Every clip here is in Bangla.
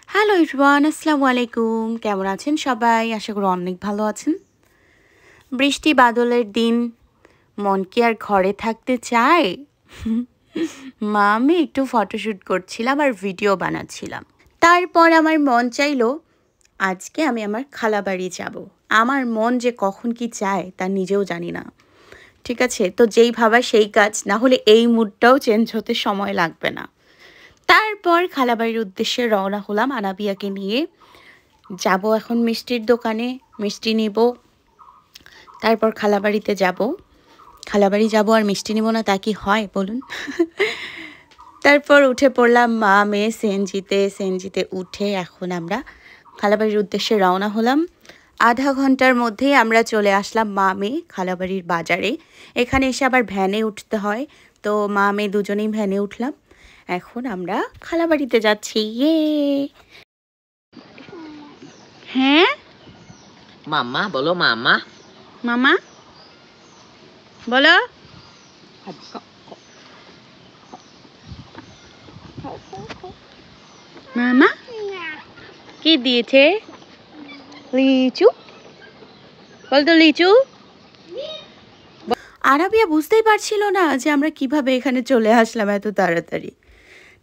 হ্যালো এভরিওয়ান, আসসালামু আলাইকুম। কেমন আছেন সবাই? আশা করি অনেক ভালো আছেন। বৃষ্টি বাদলের দিন, মন কি আর ঘরে থাকতে চায়? আমি একটু ফটোশ্যুট করছিলাম আর ভিডিও বানাচ্ছিলাম। তারপর আমার মন চাইলো আজকে আমি আমার খালাবাড়ি যাব। আমার মন যে কখন কি চায় তা নিজেও জানি না। ঠিক আছে, তো যেই ভাবা সেই কাজ, না হলে এই মুডটাও চেঞ্জ হতে সময় লাগবে না। তারপর খালাবাড়ির উদ্দেশ্যে রওনা হলাম আনাবিয়াকে নিয়ে। যাব এখন মিষ্টির দোকানে, মিষ্টি নিব। তারপর খালাবাড়িতে যাব। খালাবাড়ি যাব আর মিষ্টি নিব না, তা কি হয় বলুন? তারপর উঠে পড়লাম মা মেয়ে সিএনজিতে উঠে এখন আমরা খালাবাড়ির উদ্দেশ্যে রওনা হলাম। আধা ঘন্টার মধ্যেই আমরা চলে আসলাম মা মেয়ে খালাবাড়ির বাজারে। এখানে এসে আবার ভ্যানে উঠতে হয়, তো মা মেয়ে দুজনেই ভ্যানে উঠলাম। এখন আমরা খালাবাড়িতে যাচ্ছি। ইয়ে! হ্যাঁ মাম্মা বলো, মাম্মা মামা বলো। মামা কি দিয়েছে? লিচু বলতো, লিচু। আরাবিয়া বুঝতেই পারছিল না যে আমরা কিভাবে এখানে চলে আসলাম এত তাড়াতাড়ি।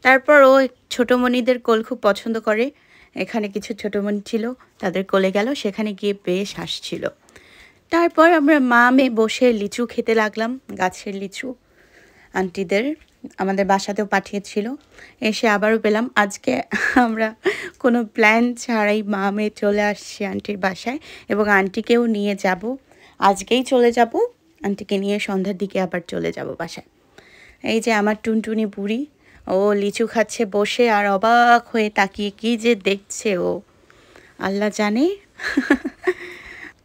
তারপর ও ছোটোমণিদের কোল খুব পছন্দ করে। এখানে কিছু ছোটোমণি ছিল, তাদের কোলে গেল, সেখানে গিয়ে বেশ হাসছিল। তারপর আমরা মা মেয়ে বসে লিচু খেতে লাগলাম, গাছের লিচু। আন্টিদের আমাদের বাসাতেও পাঠিয়েছিল, এসে আবারও পেলাম। আজকে আমরা কোনো প্ল্যান ছাড়াই মা মেয়ে চলে আসছি আন্টির বাসায়, এবং আন্টিকেও নিয়ে যাব। আজকেই চলে যাব, আন্টিকে নিয়ে সন্ধ্যার দিকে আবার চলে যাব বাসায়। এই যে আমার টুনটুনি বুড়ি, ও লিচু খাচ্ছে বসে আর অবাক হয়ে তাকিয়ে, কি যে দেখছে ও আল্লাহ জানে।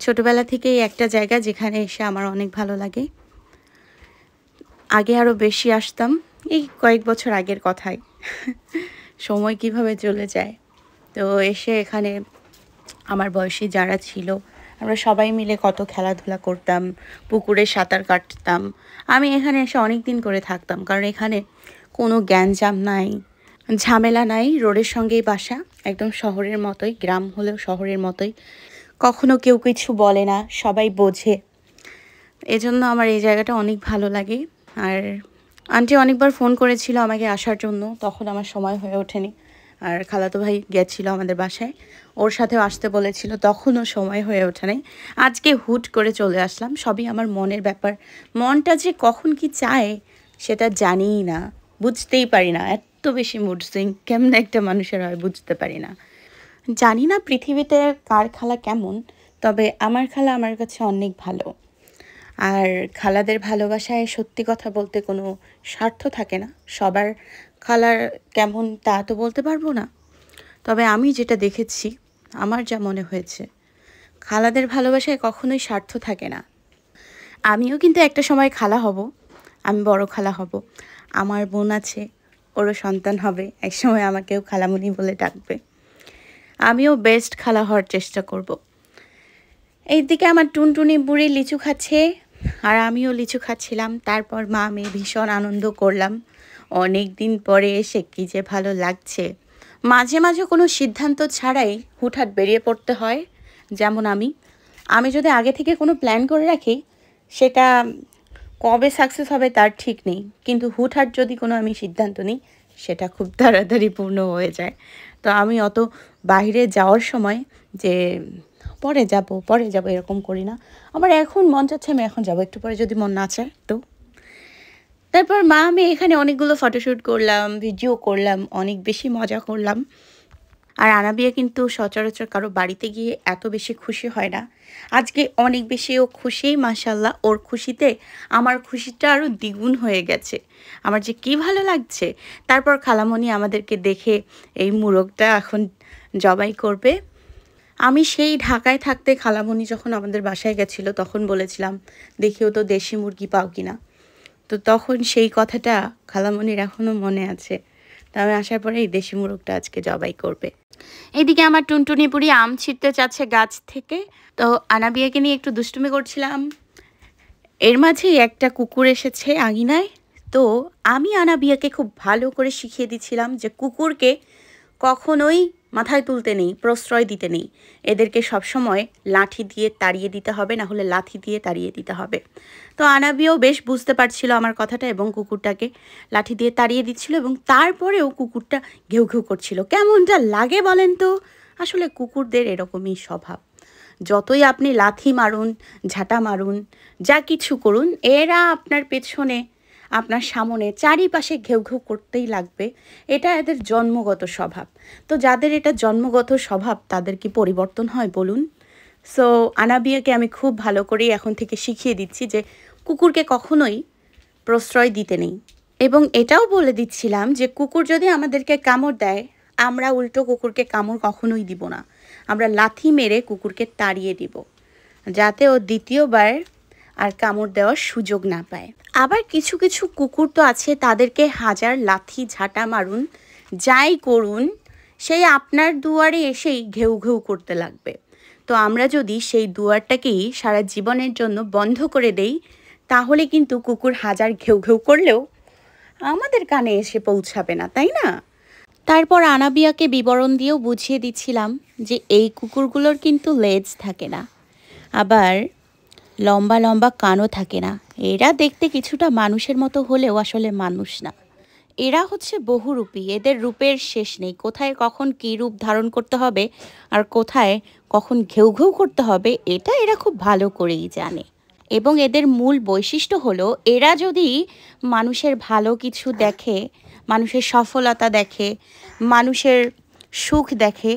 ছোটবেলা থেকেই একটা জায়গা যেখানে এসে আমার অনেক ভালো লাগে। আগে আরও বেশি আসতাম, এই কয়েক বছর আগের কথাই। সময় কিভাবে চলে যায়। তো এসে এখানে আমার বয়সী যারা ছিল, আমরা সবাই মিলে কত খেলাধুলা করতাম, পুকুরে সাঁতার কাটতাম। আমি এখানে এসে অনেক দিন করে থাকতাম, কারণ এখানে কোনো গ্যাঞ্জাম নাই, ঝামেলা নাই। রোডের সঙ্গেই বাসা, একদম শহরের মতোই, গ্রাম হলেও শহরের মতোই। কখনো কেউ কিছু বলে না, সবাই বোঝে। এজন্য আমার এই জায়গাটা অনেক ভালো লাগে। আর আন্টি অনেকবার ফোন করেছিল আমাকে আসার জন্য, তখন আমার সময় হয়ে ওঠেনি। আর খালাতো ভাই গেছিল আমাদের বাসায়, ওর সাথেও আসতে বলেছিল, তখনও সময় হয়ে ওঠে নাই। আজকে হুট করে চলে আসলাম, সবই আমার মনের ব্যাপার। মনটা যে কখন কি চায় সেটা জানিই না, বুঝতেই পারি না। এত বেশি মুড সুইং কেমন একটা মানুষের হয় বুঝতে পারি না। জানি না পৃথিবীতে কার খালা কেমন, তবে আমার খালা আমার কাছে অনেক ভালো। আর খালাদের ভালোবাসায় সত্যি কথা বলতে কোনো স্বার্থ থাকে না। সবার খালার কেমন তা তো বলতে পারবো না, তবে আমি যেটা দেখেছি, আমার যা মনে হয়েছে, খালাদের ভালোবাসায় কখনোই স্বার্থ থাকে না। আমিও কিন্তু একটা সময় খালা হব, আমি বড় খালা হব। আমার বোন আছে, ওরও সন্তান হবে, একসময় আমাকেও খালামণি বলে ডাকবে। আমিও বেস্ট খালা হওয়ার চেষ্টা করব। এইদিকে আমার টুনটুনি বুড়ি লিচু খাচ্ছে, আর আমিও লিচু খাচ্ছিলাম। তারপর মা মেয়ে ভীষণ আনন্দ করলাম। অনেক দিন পরে এসে কী যে ভালো লাগছে। মাঝে মাঝে কোনো সিদ্ধান্ত ছাড়াই হুটহাট বেরিয়ে পড়তে হয়, যেমন আমি যদি আগে থেকে কোনো প্ল্যান করে রাখি, সেটা কবে সাকসেস হবে তার ঠিক নেই। কিন্তু হুটহাট যদি কোনো আমি সিদ্ধান্ত নিই, সেটা খুব তাড়াতাড়ি পূর্ণ হয়ে যায়। তো আমি অত বাইরে যাওয়ার সময় যে পরে যাব এরকম করি না। আমার এখন মন চাচ্ছে আমি এখন যাব, একটু পরে যদি মন না চায় তো। তারপর মা আমি এখানে অনেকগুলো ফটোশ্যুট করলাম, ভিডিও করলাম, অনেক বেশি মজা করলাম। আর আনাবিয়া কিন্তু সচরাচর কারো বাড়িতে গিয়ে এত বেশি খুশি হয় না। আজকে অনেক বেশি ও খুশি, মাশাল্লাহ। ওর খুশিতে আমার খুশিটা আরও দ্বিগুণ হয়ে গেছে। আমার যে কী ভালো লাগছে। তারপর খালামণি আমাদেরকে দেখে এই মোরগটা এখন জবাই করবে। আমি সেই ঢাকায় থাকতে খালামণি যখন আমাদের বাসায় গেছিলো, তখন বলেছিলাম দেখিও তো দেশি মুরগি পাও কিনা। তো তখন সেই কথাটা খালামণির এখনও মনে আছে। তো আমি আসার পরে এই দেশি মুরগটা আজকে জবাই করবে। এইদিকে আমার টুনটুনি বুড়ি আম ছিঁড়তে চাচ্ছে গাছ থেকে, তো আনাবিয়াকে নিয়ে একটু দুষ্টুমি করছিলাম। এর মাঝেই একটা কুকুর এসেছে আঙিনায়। তো আমি আনাবিয়াকে খুব ভালো করে শিখিয়ে দিচ্ছিলাম যে কুকুরকে কখনোই মাথায় তুলতে নেই, প্রশ্রয় দিতে নেই। এদেরকে সবসময় লাঠি দিয়ে তাড়িয়ে দিতে হবে, না হলে লাথি দিয়ে তাড়িয়ে দিতে হবে। তো আনাবিও বেশ বুঝতে পারছিল আমার কথাটা এবং কুকুরটাকে লাঠি দিয়ে তাড়িয়ে দিচ্ছিল, এবং তারপরেও কুকুরটা ঘেউ ঘেউ করছিল। কেমনটা লাগে বলেন তো? আসলে কুকুরদের এরকমই স্বভাব। যতই আপনি লাথি মারুন, ঝাঁটা মারুন, যা কিছু করুন, এরা আপনার পেছনে, আপনার সামনে, চারিপাশে ঘেউ ঘেউ করতেই লাগবে। এটা এদের জন্মগত স্বভাব। তো যাদের এটা জন্মগত স্বভাব, তাদের কি পরিবর্তন হয় বলুন? সো আনাবিয়াকে আমি খুব ভালো করেই এখন থেকে শিখিয়ে দিচ্ছি যে কুকুরকে কখনোই প্রশ্রয় দিতে নেই। এবং এটাও বলে দিচ্ছিলাম যে কুকুর যদি আমাদেরকে কামড় দেয়, আমরা উল্টো কুকুরকে কামড় কখনোই দিব না। আমরা লাথি মেরে কুকুরকে তাড়িয়ে দিব, যাতে ও দ্বিতীয়বার আর কামড় দেওয়ার সুযোগ না পায়। আবার কিছু কিছু কুকুর তো আছে, তাদেরকে হাজার লাথি ঝাঁটা মারুন, যাই করুন, সেই আপনার দুয়ারে এসেই ঘেউ ঘেউ করতে লাগবে। তো আমরা যদি সেই দুয়ারটাকেই সারা জীবনের জন্য বন্ধ করে দেই, তাহলে কিন্তু কুকুর হাজার ঘেউ ঘেউ করলেও আমাদের কানে এসে পৌঁছাবে না, তাই না? তারপর আনাবিয়াকে বিবরণ দিয়েও বুঝিয়ে দিচ্ছিলাম যে এই কুকুরগুলোর কিন্তু লেজ থাকে না, আবার লম্বা লম্বা কানও থাকে না। এরা দেখতে কিছুটা মানুষের মতো হলেও আসলে মানুষ না। এরা হচ্ছে বহুরূপী, এদের রূপের শেষ নেই। কোথায় কখন কী রূপ ধারণ করতে হবে আর কোথায় কখন ঘেউ ঘেউ করতে হবে, এটা এরা খুব ভালো করেই জানে। এবং এদের মূল বৈশিষ্ট্য হলো, এরা যদি মানুষের ভালো কিছু দেখে, মানুষের সফলতা দেখে, মানুষের সুখ দেখে,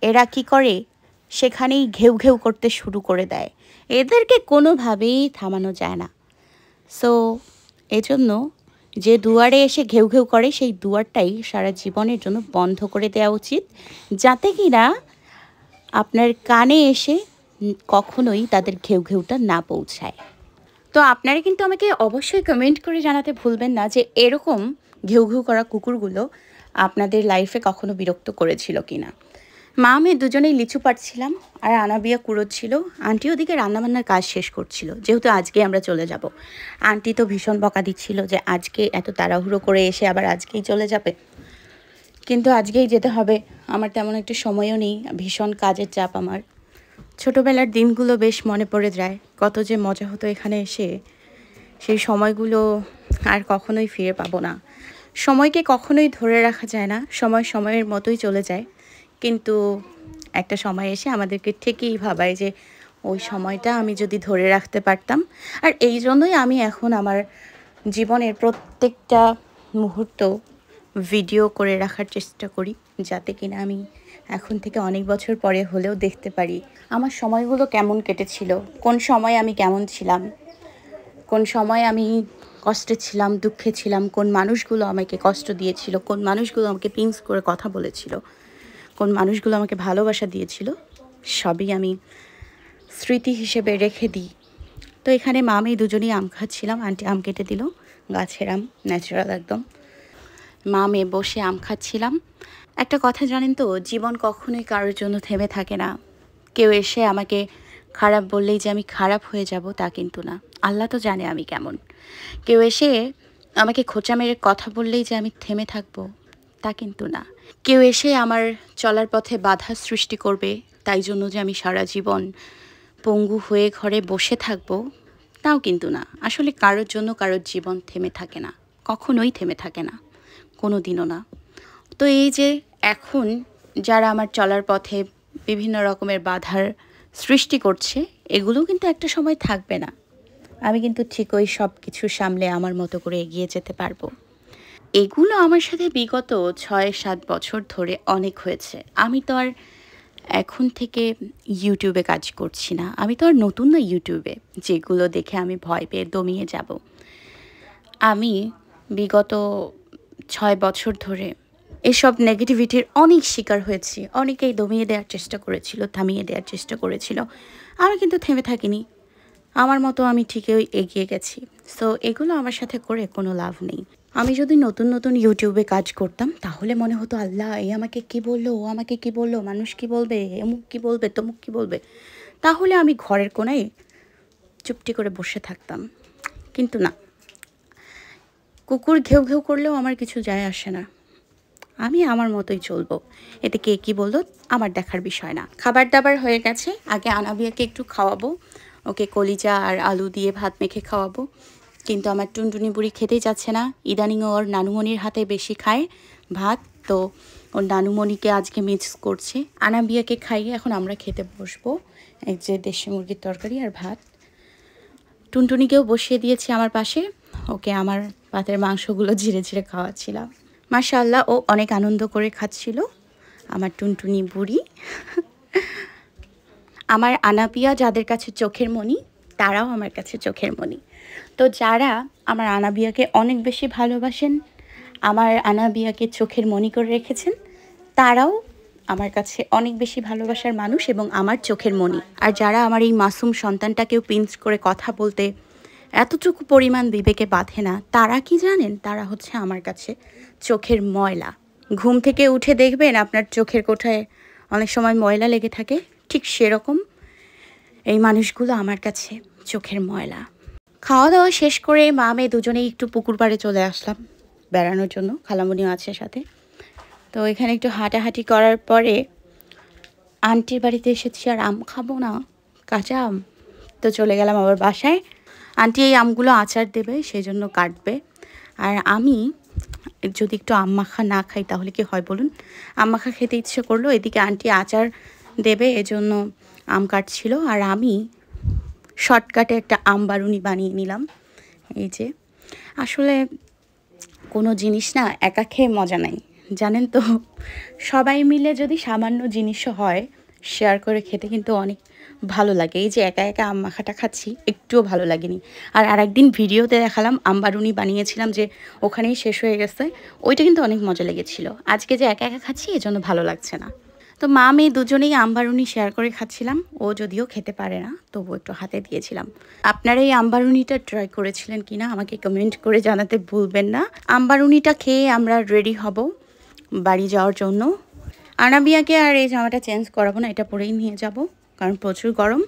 এরা কি করে, সেখানেই ঘেউ ঘেউ করতে শুরু করে দেয়। এদেরকে কোনোভাবেই থামানো যায় না। সো এজন্য যে দুয়ারে এসে ঘেউ ঘেউ করে, সেই দুয়ারটাই সারা জীবনের জন্য বন্ধ করে দেওয়া উচিত, যাতে কি না আপনার কানে এসে কখনোই তাদের ঘেউ ঘেউটা না পৌঁছায়। তো আপনারা কিন্তু আমাকে অবশ্যই কমেন্ট করে জানাতে ভুলবেন না যে এরকম ঘেউ ঘেউ করা কুকুরগুলো আপনাদের লাইফে কখনো বিরক্ত করেছিল কি না। মা মেয়ে দুজনেই লিচু পাড়ছিলাম, আর আনাবিয়া কুড়োচ্ছিল। আন্টি ওদিকে রান্নাবান্নার কাজ শেষ করছিল, যেহেতু আজকে আমরা চলে যাব। আন্টি তো ভীষণ বকা দিচ্ছিল যে আজকে এত তাড়াহুড়ো করে এসে আবার আজকেই চলে যাবে, কিন্তু আজকেই যেতে হবে। আমার তেমন একটা সময়ও নেই, ভীষণ কাজের চাপ আমার। ছোটোবেলার দিনগুলো বেশ মনে পড়ে যায়, কত যে মজা হতো এখানে এসে। সেই সময়গুলো আর কখনোই ফিরে পাবো না। সময়কে কখনোই ধরে রাখা যায় না, সময় সময়ের মতোই চলে যায়, কিন্তু একটা সময় এসে আমাদেরকে ঠিকই ভাবায় যে ওই সময়টা আমি যদি ধরে রাখতে পারতাম। আর এই জন্যই আমি এখন আমার জীবনের প্রত্যেকটা মুহূর্ত ভিডিও করে রাখার চেষ্টা করি, যাতে কিনা আমি এখন থেকে অনেক বছর পরে হলেও দেখতে পারি আমার সময়গুলো কেমন কেটেছিল, কোন সময় আমি কেমন ছিলাম, কোন সময় আমি কষ্টে ছিলাম, দুঃখে ছিলাম, কোন মানুষগুলো আমাকে কষ্ট দিয়েছিল, কোন মানুষগুলো আমাকে পিংস করে কথা বলেছিল, কোন মানুষগুলো আমাকে ভালোবাসা দিয়েছিল, সবই আমি স্মৃতি হিসেবে রেখে দিই। তো এখানে মা মেয়ে দুজনেই আম খাচ্ছিলাম, আন্টি আম কেটে দিল, গাছের আম, ন্যাচারাল একদম। মা মেয়ে বসে আম খাচ্ছিলাম। একটা কথা জানেন তো, জীবন কখনোই কারোর জন্য থেমে থাকে না। কেউ এসে আমাকে খারাপ বললেই যে আমি খারাপ হয়ে যাব, তা কিন্তু না। আল্লাহ তো জানে আমি কেমন। কেউ এসে আমাকে খোঁচা মেরে কথা বললেই যে আমি থেমে থাকবো, তা কিন্তু না। কেউ এসে আমার চলার পথে বাধা সৃষ্টি করবে, তাই জন্য যে আমি সারা জীবন পঙ্গু হয়ে ঘরে বসে থাকবো, তাও কিন্তু না। আসলে কারোর জন্য কারোর জীবন থেমে থাকে না, কখনোই থেমে থাকে না, কোনো দিনও না। তো এই যে এখন যারা আমার চলার পথে বিভিন্ন রকমের বাধার সৃষ্টি করছে, এগুলো কিন্তু একটা সময় থাকবে না। আমি কিন্তু ঠিকই সব কিছু সামলে আমার মতো করে এগিয়ে যেতে পারবো। এগুলো আমার সাথে বিগত ৬-৭ বছর ধরে অনেক হয়েছে। আমি তো আর এখন থেকে ইউটিউবে কাজ করছি না, আমি তো আর নতুন না ইউটিউবে, যেগুলো দেখে আমি ভয় পেয়ে দমিয়ে যাব। আমি বিগত ৬ বছর ধরে এসব নেগেটিভিটির অনেক শিকার হয়েছি। অনেকেই দমিয়ে দেওয়ার চেষ্টা করেছিল, থামিয়ে দেওয়ার চেষ্টা করেছিল, আমি কিন্তু থেমে থাকিনি। আমার মতো আমি ঠিকই এগিয়ে গেছি। সো এগুলো আমার সাথে করে কোনো লাভ নেই। আমি যদি নতুন নতুন ইউটিউবে কাজ করতাম, তাহলে মনে হতো আল্লাহ এ আমাকে কী বললো, ও আমাকে কী বললো, মানুষ কী বলবে, এমুক কী বলবে, তমুক কী বলবে। তাহলে আমি ঘরের কোনায় চুপটি করে বসে থাকতাম। কিন্তু না, কুকুর ঘেউ ঘেউ করলেও আমার কিছু যায় আসে না। আমি আমার মতোই চলবো, এতে কে কী বললো আমার দেখার বিষয় না। খাবার দাবার হয়ে গেছে, আগে আনাবিয়াকে একটু খাওয়াবো, ওকে কলিজা আর আলু দিয়ে ভাত মেখে খাওয়াবো। কিন্তু আমার টুনটুনি বুড়ি খেতেই যাচ্ছে না, ইদানিং ওর নানুমণির হাতে বেশি খায় ভাত, তো ওর নানুমণিকে আজকে মিস করছে। আনাবিয়াকে খাইয়ে এখন আমরা খেতে বসবো, এই যে দেশি মুরগির তরকারি আর ভাত। টুনটুনিকেও বসিয়ে দিয়েছি আমার পাশে, ওকে আমার ভাতের মাংসগুলো ঝিরে ঝিরে খাওয়াচ্ছিলাম। মাশাআল্লাহ, ও অনেক আনন্দ করে খাচ্ছিল, আমার টুনটুনি বুড়ি। আমার আনাবিয়া যাদের কাছে চোখের মণি, তারাও আমার কাছে চোখের মণি। তো যারা আমার আনাবিয়াকে অনেক বেশি ভালোবাসেন, আমার আনাবিয়াকে চোখের মণি করে রেখেছেন, তারাও আমার কাছে অনেক বেশি ভালোবাসার মানুষ এবং আমার চোখের মণি। আর যারা আমার এই মাসুম সন্তানটাকেও পিঞ্চ করে কথা বলতে এতটুকু পরিমাণ বিবেকে বাঁধে না, তারা কি জানেন, তারা হচ্ছে আমার কাছে চোখের ময়লা। ঘুম থেকে উঠে দেখবেন আপনার চোখের কোঠায় অনেক সময় ময়লা লেগে থাকে, ঠিক সেরকম এই মানুষগুলো আমার কাছে চোখের ময়লা। খাওয়া দাওয়া শেষ করে মা মেয়ে দুজনেই একটু পুকুর পাড়ে চলে আসলাম বেড়ানোর জন্য, খালামণিও আছে সাথে। তো এখানে একটু হাঁটাহাঁটি করার পরে আন্টির বাড়িতে এসেছি, আর আম খাবো না, কাঁচা আম, তো চলে গেলাম আবার বাসায়। আন্টি এই আমগুলো আচার দেবে, সেই জন্য কাটবে। আর আমি যদি একটু আম মাখা না খাই তাহলে কি হয় বলুন, আম মাখা খেতে ইচ্ছে করলো, এদিকে আন্টি আচার দেবে, এজন্য আম কাটছিল। আর আমি শর্টকাটে একটা আম বারুনি বানিয়ে নিলাম। এই যে, আসলে কোনো জিনিস না একা খেয়ে মজা নাই, জানেন তো। সবাই মিলে যদি সামান্য জিনিসও হয়, শেয়ার করে খেতে কিন্তু অনেক ভালো লাগে। এই যে একা একা আম মাখাটা খাচ্ছি, একটুও ভালো লাগেনি। আর আরেকদিন ভিডিওতে দেখালাম আম বারুনি বানিয়েছিলাম, যে ওখানেই শেষ হয়ে গেছে, ওইটা কিন্তু অনেক মজা লেগেছিল। আজকে যে একা একা খাচ্ছি, এজন্য ভালো লাগছে না। তো মা মেয়ে দুজনেই আম বারুনি শেয়ার করে খাচ্ছিলাম, ও যদিও খেতে পারে না, তবু একটু হাতে দিয়েছিলাম। আপনারা এই আম বারুনিটা ট্রাই করেছিলেন কিনা আমাকে কমেন্ট করে জানাতে ভুলবেন না। আম বারুনিটা খেয়ে আমরা রেডি হব বাড়ি যাওয়ার জন্য। আনাবিয়াকে আর এই জামাটা চেঞ্জ করাবো না, এটা পরেই নিয়ে যাব, কারণ প্রচুর গরম,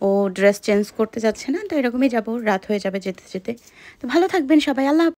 ও ড্রেস চেঞ্জ করতে যাচ্ছে না, তো এরকমই যাব, রাত হয়ে যাবে যেতে যেতে। তো ভালো থাকবেন সবাই, আল্লাহ।